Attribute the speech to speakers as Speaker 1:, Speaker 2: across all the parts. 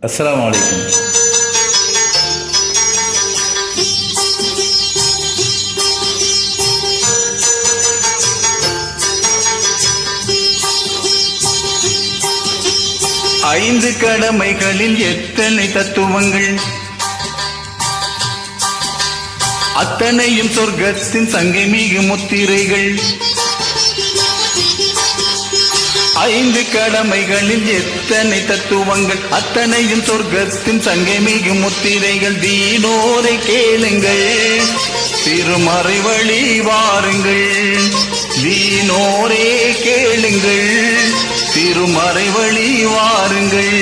Speaker 1: அஸ்ஸலாமு அலைக்கும். ஐந்து கடமைகளில் எத்தனை தத்துவங்கள், அத்தனையும் சொர்க்கத்தின் சங்கை மிகு முத்திரைகள். ஐந்து கடமைகளில் எத்தனை தத்துவங்கள், அத்தனையும் சொர்க்கத்தின் சங்கை மிகு முத்திரைகள். தீனோரை கேளுங்கள், திருமறை வழி வாருங்கள். தீனோரே கேளுங்கள், திருமறை வழி வாருங்கள்.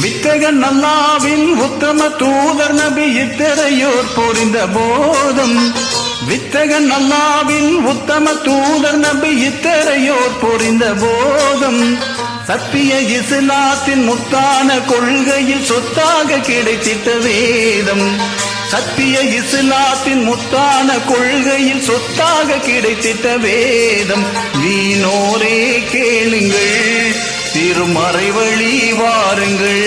Speaker 1: வித்தகன் அல்லாவின் உத்தம தூதர் நபி இத்தரையோர் பொறிந்த போதம். வித்தகன் அல்லாவின் உத்தம தூதர் நபி இத்தரையோர் பொறிந்த போதம். சத்திய இஸ்லாத்தின் முத்தான கொள்கையில் சொத்தாக கிடைத்திட்ட வேதம். சத்திய இஸ்லாத்தின் முத்தான கொள்கையில் சொத்தாக கிடைத்திட்ட வேதம். வீணோரே கேளுங்கள், திருமறை வழி வாருங்கள்.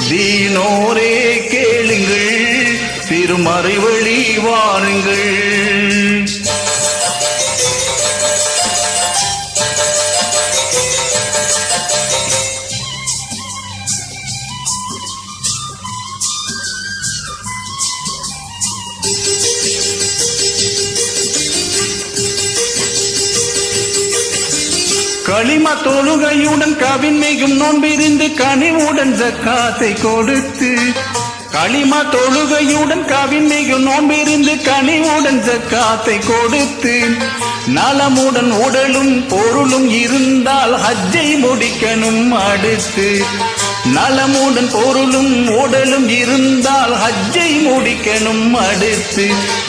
Speaker 1: தீனோரே கேளுங்கள், திருமறை வழி வாருங்கள். களிமா தொழுகையுடன் கவின்மிகும் நோன்பிருந்து கனிவுடன் ஜக்காத்தை கொடுத்து. களிமா தொழுகையுடன் கவின்மிகும் நோன்பிருந்து கனிவுடன் ஜக்காத்தை கொடுத்து. நலமுடன் உடலும் பொருளும் இருந்தால் ஹஜ்ஜை முடிக்கணும் அடுத்து. நலமுடன் பொருளும் உடலும் இருந்தால் ஹஜ்ஜை முடிக்கணும் அடுத்து.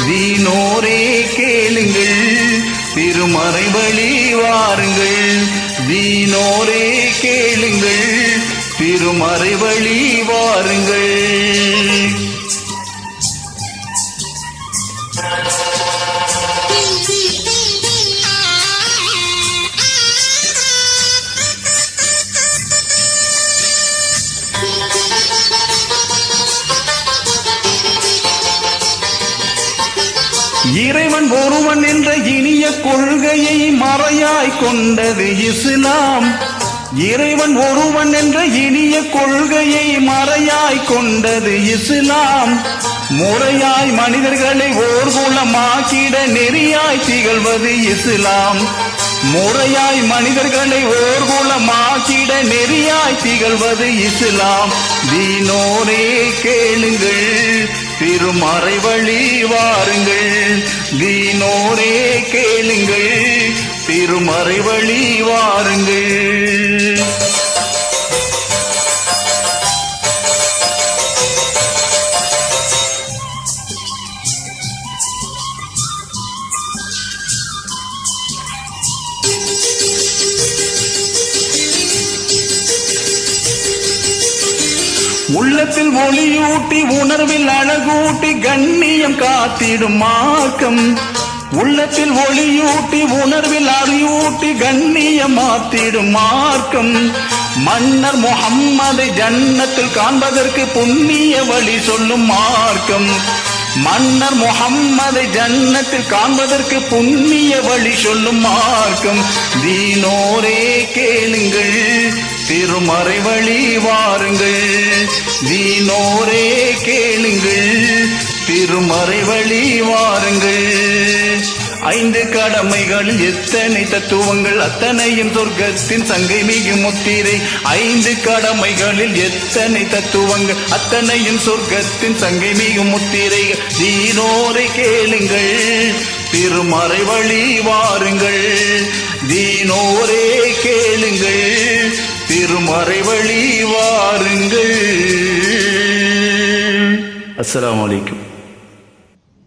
Speaker 1: தீனோரே கேளுங்கள், திருமறை வழி வாருங்கள். தீனோரே கேளுங்கள், திருமறை வழி வாருங்கள். இறைவன் ஒருவன் என்ற இனிய கொள்கையை மறையாய் கொண்டது இஸ்லாம். இறைவன் ஒருவன் என்ற இனிய கொள்கையை மறையாய் கொண்டது இஸ்லாம். முறையாய் மனிதர்களை ஓர்குலமாக்கிட நெறியாய் திகழ்வது இஸ்லாம். முறையாய் மனிதர்களை ஓர்குலமாக்கிட நெறியாய் திகழ்வது இஸ்லாம். தீனோரே கேளுங்கள், திருமறை வழி வாருங்கள். தீனோரே கேளுங்கள், திருமறை வழி வாருங்கள். உள்ளத்தில் ஒளியூட்டி உணர்வில் அழகூட்டி கண்ணியம் காத்திடும் மார்க்கம். உள்ளத்தில் ஒளியூட்டி உணர்வில் அறியூட்டி கண்ணியம் மாத்திடும் மார்க்கம். மன்னர் முஹம்மதை ஜன்னத்தில் காண்பதற்கு புண்ணிய வழி சொல்லும் மார்க்கம். மன்னர் முஹம்மதை ஜன்னத்தில் காண்பதற்கு புண்ணிய வழி சொல்லும் மார்க்கம். தீனோரே கேளுங்கள், திருமறை வழி வாருங்கள். தீனோரே கேளுங்கள், திருமறை வழி வாருங்கள். ஐந்து கடமைகளில் எத்தனை தத்துவங்கள், அத்தனையும் சொர்க்கத்தின் சங்கை மிகு முத்திரை. ஐந்து கடமைகளில் எத்தனை தத்துவங்கள், அத்தனையும் சொர்க்கத்தின் சங்கை மிகு முத்திரைகள். தீனோரை கேளுங்கள், திருமறை வழி வாருங்கள். தீனோரே கேளுங்கள், திருமறை வழி வாருங்கள். அஸ்ஸலாமு அலைக்கும்.